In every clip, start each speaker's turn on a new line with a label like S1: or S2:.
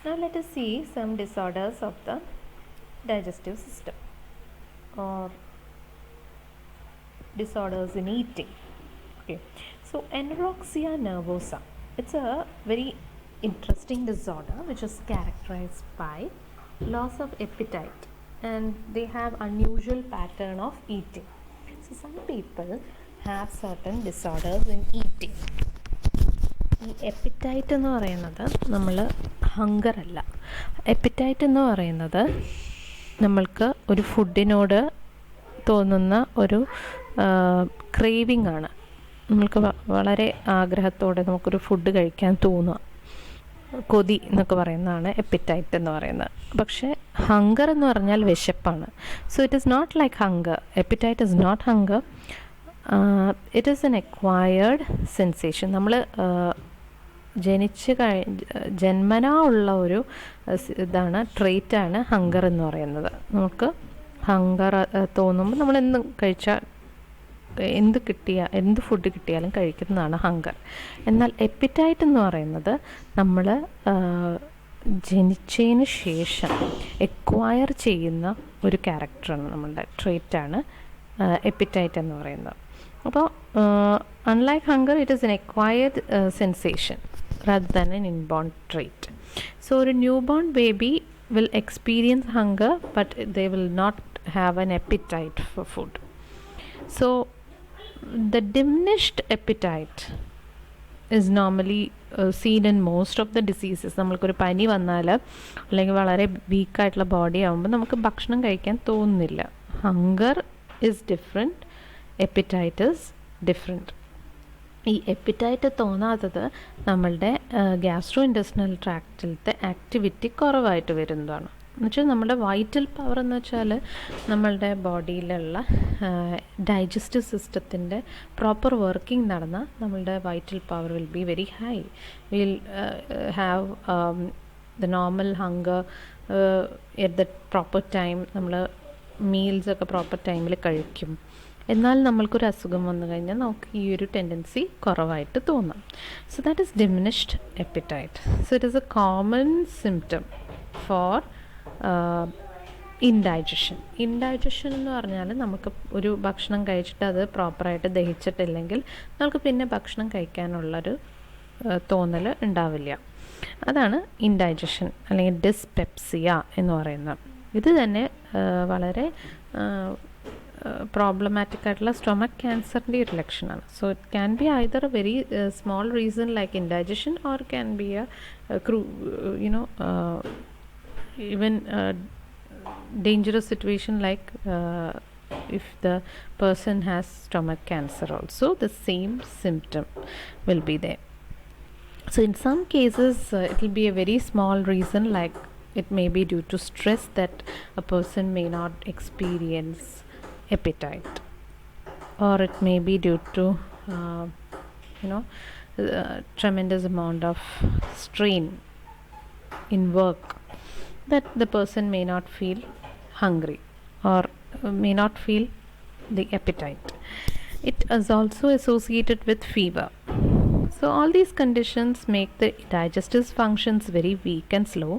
S1: Now let us see some disorders of the digestive system or disorders in eating. Okay, so anorexia nervosa, it's a very interesting disorder which is characterized by loss of appetite, and they have unusual pattern of eating. So some people have certain disorders in eating. ഈ എപ്പിറ്റൈറ്റ് എന്ന് പറയുന്നത് നമ്മൾ hunger അല്ല. എപ്പിറ്റൈറ്റ് എന്ന് പറയുന്നത് നമ്മൾക്ക് ഒരു ഫുഡിനോട് തോന്നുന്ന ഒരു ക്രേവിംഗ് ആണ്. നമ്മൾക്ക് വളരെ ആഗ്രഹത്തോടെ നമുക്കൊരു ഫുഡ് കഴിക്കാൻ തോന്നുക, കൊതി എന്നൊക്കെ പറയുന്നതാണ് എപ്പിറ്റൈറ്റ് എന്ന് പറയുന്നത്. പക്ഷേ ഹങ്കർ എന്ന് പറഞ്ഞാൽ വിശപ്പാണ്. So it is not like hunger. Appetite is not hunger. It is an acquired sensation. നമ്മൾ ജന്മനാ ഉള്ള ഒരു ഇതാണ്, ട്രേറ്റാണ് ഹങ്കർ എന്ന് പറയുന്നത്. നമുക്ക് ഹങ്കർ തോന്നുമ്പോൾ നമ്മൾ എന്ത് ഫുഡ് കിട്ടിയാലും കഴിക്കുന്നതാണ് ഹങ്കർ. എന്നാൽ എപ്പിറ്റൈറ്റ് എന്ന് പറയുന്നത് നമ്മൾ ജനിച്ചതിന് ശേഷം എക്വയർ ചെയ്യുന്ന ഒരു ക്യാരക്ടറാണ്, നമ്മളുടെ ട്രേറ്റാണ് എപ്പിറ്റൈറ്റ് എന്ന് പറയുന്നത്. അപ്പോൾ unlike hunger, it is an acquired sensation rather than an inborn trait. So a newborn baby will experience hunger, but they will not have an appetite for food. So the diminished appetite is normally seen in most of the diseases. നമ്മൾക്കൊരു പനി വന്നാൽ അല്ലെങ്കിൽ വളരെ വീക്കായിട്ടുള്ള body ആകുമ്പോൾ നമുക്ക് ഭക്ഷണം കഴിക്കാൻ തോന്നുന്നില്ല. Hunger is different, appetite is different. ഈ എപ്പിറ്റൈറ്റ് തോന്നാത്തത് നമ്മളുടെ ഗ്യാസ്ട്രോ ഇൻറ്റെസ്റ്റിനൽ ട്രാക്റ്റിലത്തെ ആക്ടിവിറ്റി കുറവായിട്ട് വരുന്നതാണ്. എന്നുവെച്ചാൽ നമ്മുടെ വൈറ്റൽ പവർ എന്ന് വെച്ചാൽ നമ്മളുടെ ബോഡിയിലുള്ള ഡൈജസ്റ്റീവ് സിസ്റ്റത്തിൻ്റെ പ്രോപ്പർ വർക്കിംഗ് നടന്നാൽ നമ്മളുടെ vital power will be very high. Will have the normal hunger at the proper time. നമ്മൾ മീൽസൊക്കെ പ്രോപ്പർ ടൈമിൽ കഴിക്കും. എന്നാൽ നമ്മൾക്കൊരു അസുഖം വന്നു കഴിഞ്ഞാൽ നമുക്ക് ഈ ഒരു ടെൻഡൻസി കുറവായിട്ട് തോന്നാം. So that is diminished appetite. So it is a common symptom for indigestion. Indigestion എന്ന് പറഞ്ഞാൽ നമുക്ക് ഒരു ഭക്ഷണം കഴിച്ചിട്ട് അത് പ്രോപ്പറായിട്ട് ദഹിച്ചിട്ടില്ലെങ്കിൽ നമുക്ക് പിന്നെ ഭക്ഷണം കഴിക്കാനുള്ളൊരു തോന്നൽ ഉണ്ടാവില്ല. അതാണ് ഇൻഡൈജഷൻ അല്ലെങ്കിൽ ഡിസ്പെപ്സിയ എന്ന് പറയുന്നത്. ഇത് തന്നെ വളരെ പ്രോബ്ലമാറ്റിക് ആയിട്ടുള്ള സ്റ്റൊമക് ക്യാൻസറിൻ്റെ ഒരു ലക്ഷണമാണ്. So it can be either A very small reason like indigestion, or can be A even dangerous situation like if the person has stomach cancer also, the same symptom will be there. So in some cases it will be a very small reason, like it may be due to stress that a person may not experience appetite, or it may be due to tremendous amount of strain in work, that the person may not feel hungry or may not feel the appetite. It is also associated with fever. So all these conditions make the digestive functions very weak and slow,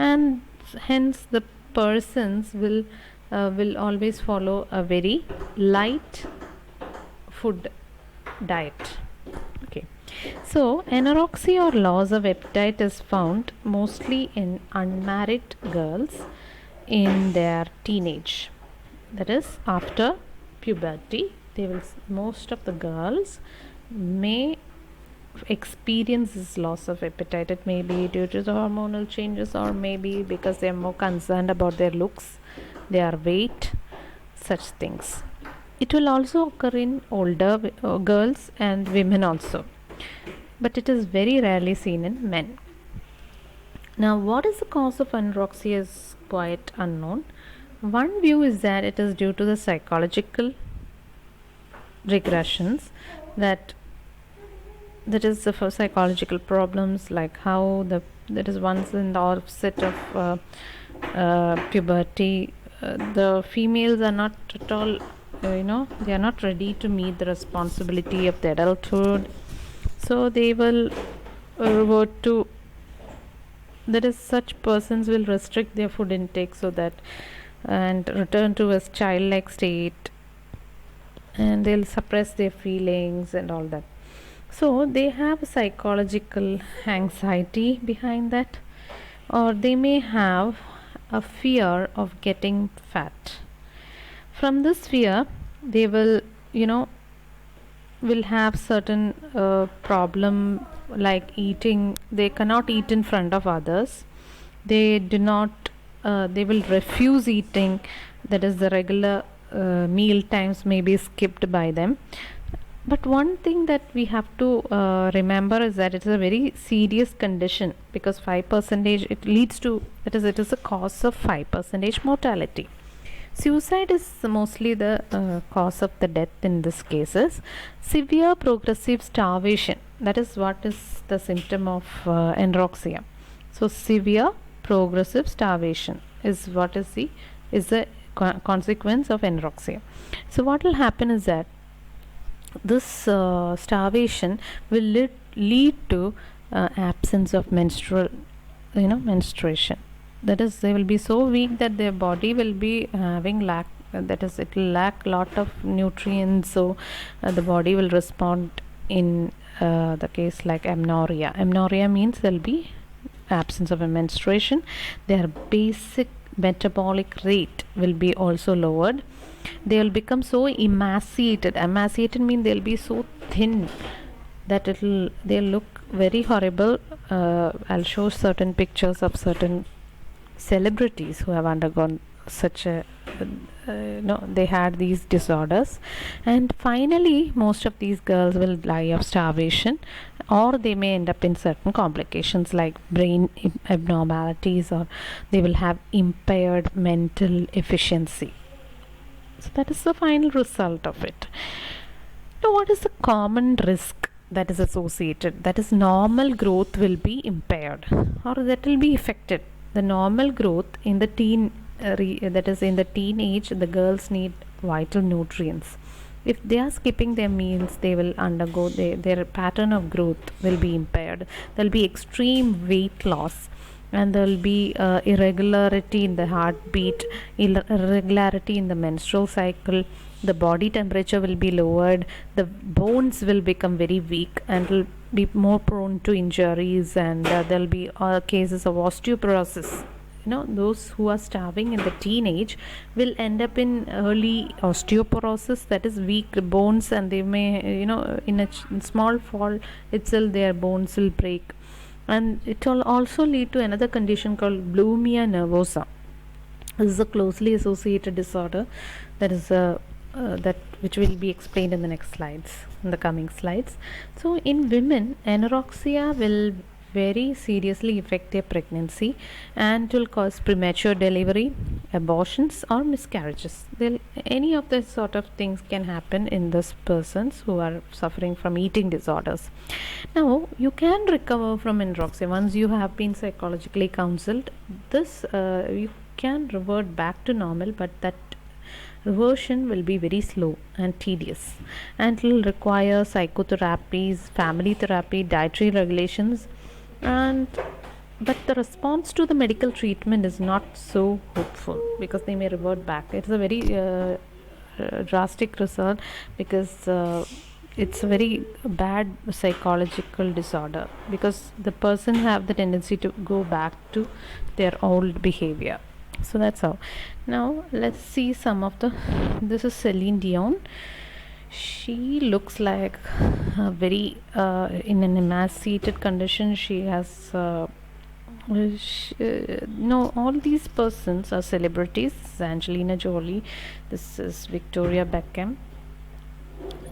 S1: and hence the persons will always follow a very light food diet. Okay. So anorexia or loss of appetite is found mostly in unmarried girls in their teenage. That is, after puberty, most of the girls may experience this loss of appetite. It may be due to the hormonal changes, or maybe because they are more concerned about their looks, their weight, such things. It will also occur in older girls and women also, but it is very rarely seen in men. Now, what is the cause of anorexia is quite unknown. One view is that it is due to the psychological regressions, that is for psychological problems, like how that is once in the offset of puberty, the females are not at all, they are not ready to meet the responsibility of the adulthood. So they will revert to that is, such persons will restrict their food intake so that and return to a childlike state, and they'll suppress their feelings and all that. So they have psychological anxiety behind that, or they may have a fear of getting fat. From this fear, they will, will have certain problem like eating. They cannot eat in front of others. They do not. They will refuse eating. That is, the regular meal times may be skipped by them. But one thing that we have to remember is that it's a very serious condition, because 5% it leads to, that is, it is a cause of 5% mortality. Suicide is mostly the cause of the death in this cases. Severe progressive starvation, that is what is the symptom of anorexia. So severe progressive starvation is what is the consequence of anorexia. So what will happen is that this starvation will lead to absence of menstruation. That is, they will be so weak that their body will be having lack, that is, it will lack lot of nutrients. So the body will respond in the case like amenorrhea means there will be absence of a menstruation. Their basic metabolic rate will be also lowered. They will become so emaciated means they'll be so thin that they'll look very horrible. I'll show certain pictures of certain celebrities who have undergone such a they had these disorders. And finally, most of these girls will die of starvation, or they may end up in certain complications like brain abnormalities, or they will have impaired mental efficiency. So that is the final result of it. Now, what is the common risk that is associated? That is, normal growth will be impaired, or that will be affected. The normal growth in the that is, in the teenage, the girls need vital nutrients. If they are skipping their meals, they will undergo their pattern of growth will be impaired. There will be extreme weight loss, and there will be irregularity in the heartbeat, irregularity in the menstrual cycle. The body temperature will be lowered. The bones will become very weak and will be more prone to injuries, and there will be cases of osteoporosis. Those who are starving in the teenage will end up in early osteoporosis, that is weak bones, and they may, in a small fall itself their bones will break. And it will also lead to another condition called bulimia nervosa. This is a closely associated disorder, that is that which will be explained in the next slides, in the coming slides. So in women, anorexia will very seriously affect their pregnancy, and will cause premature delivery, abortions, or miscarriages. Any of this sort of things can happen in these persons who are suffering from eating disorders. Now, you can recover from anorexia once you have been psychologically counseled. This you can revert back to normal, but that reversion will be very slow and tedious, and will require psychotherapies, family therapy, dietary regulations, but the response to the medical treatment is not so hopeful, because they may revert back. It's a very drastic result, because it's a very bad psychological disorder, because the person have the tendency to go back to their old behavior. So that's how. Now let's see some of the. This is Celine Dion. She looks like very in an emaciated condition. She has all these persons are celebrities. This is Angelina Jolie. This is Victoria Beckham.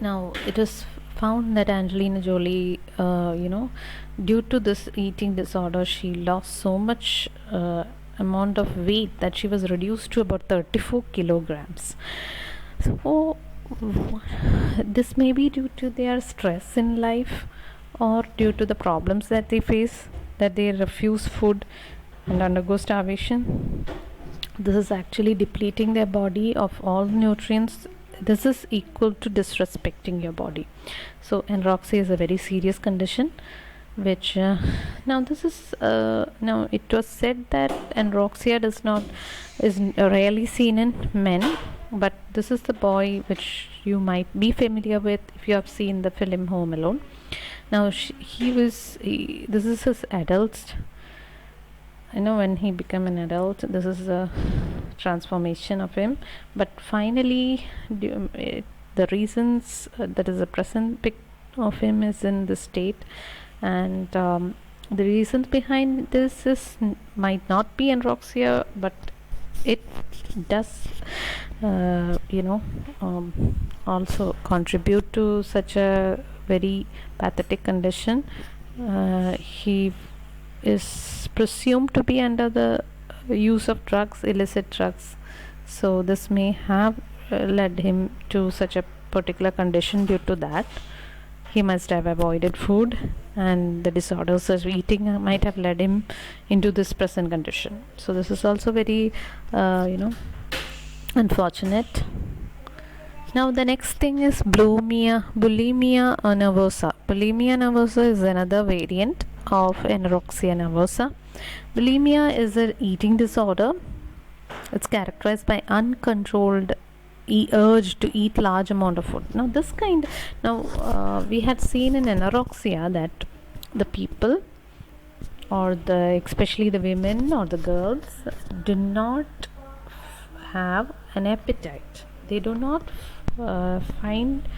S1: Now it is found that Angelina Jolie, due to this eating disorder, she lost so much amount of weight that she was reduced to about 34 kilograms. So this may be due to their stress in life, or due to the problems that they face, that they refuse food and undergo starvation. This is actually depleting their body of all nutrients. This is equal to disrespecting your body. So anorexia is a very serious condition, which now this is now it was said that anorexia is rarely seen in men, but this is the boy which you might be familiar with if you have seen the film Home Alone. Now this is his adult, when he became an adult, this is a transformation of him, but finally the reasons that is a present pic of him is in the state, and the reasons behind this might not be anorexia, but it does also contribute to such a very pathetic condition. He is presumed to be under the use of drugs, illicit drugs, so this may have led him to such a particular condition. Due to that, he must have avoided food, and the disorders of eating might have led him into this present condition. So this is also very unfortunate. Now the next thing is bulimia nervosa. Bulimia nervosa is another variant of anorexia nervosa. Bulimia is an eating disorder. It's characterized by uncontrolled urge to eat large amount of food. Now we had seen in anorexia that the people, or especially the women or the girls, do not have an appetite. They do not find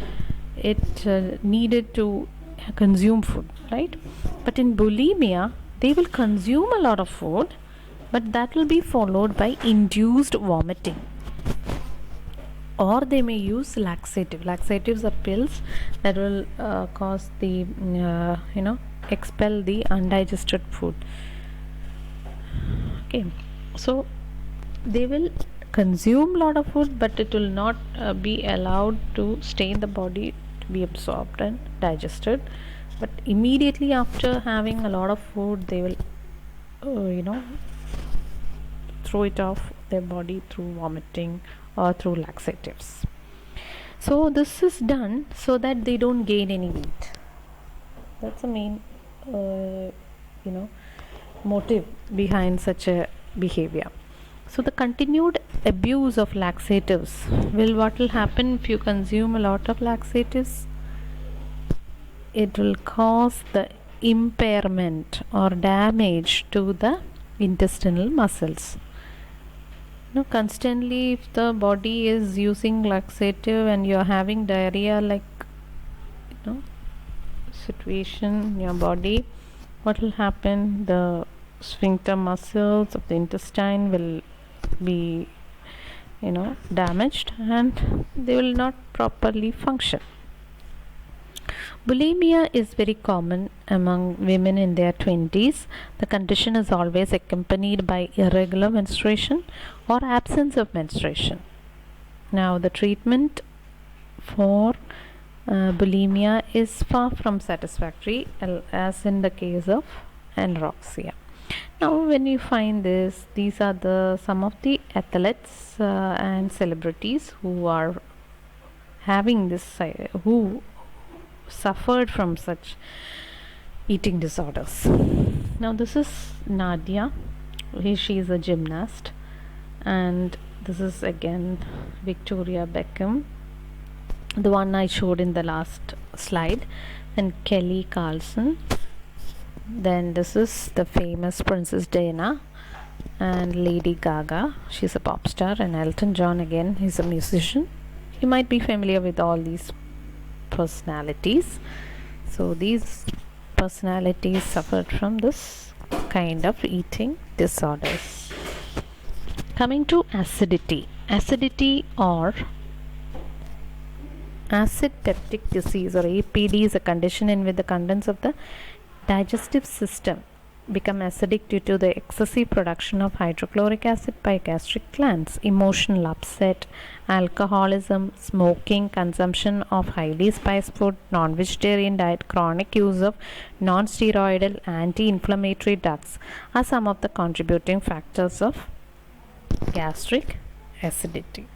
S1: it needed to consume food, right? But in bulimia, they will consume a lot of food, but that will be followed by induced vomiting, or they may use laxatives are pills that will cause the expel the undigested food. Okay, so they will consume a lot of food, but it will not be allowed to stay in the body to be absorbed and digested. But immediately after having a lot of food, they will throw it off their body through vomiting or through laxatives. So this is done so that they don't gain any weight. That's the main motive behind such a behavior. So the continued abuse of laxatives what will happen if you consume a lot of laxatives? It will cause the impairment or damage to the intestinal muscles. Constantly, if the body is using laxative and you're having diarrhea situation in your body, what will happen? The sphincter muscles of the intestine will be damaged, and they will not properly function. Bulimia is very common among women in their 20s. The condition is always accompanied by irregular menstruation or absence of menstruation. Now the treatment for bulimia is far from satisfactory, as in the case of anorexia. Now when you find these are some of the athletes and celebrities who are having this, who suffered from such eating disorders. Now this is Nadia. She is a gymnast, and this is again Victoria Beckham, the one I showed in the last slide, and Kelly Clarkson. Then this is the famous Princess Diana and Lady Gaga. She's a pop star, and Elton John, again, he's a musician. You might be familiar with all these personalities. So these personalities suffered from this kind of eating disorders. Coming to acidity or acid peptic disease, or APD, is a condition in which the contents of the digestive system become acidic due to the excessive production of hydrochloric acid by gastric glands. Emotional upset, alcoholism, smoking, consumption of highly spiced food, non-vegetarian diet, chronic use of non-steroidal anti-inflammatory drugs are some of the contributing factors of gastric acidity.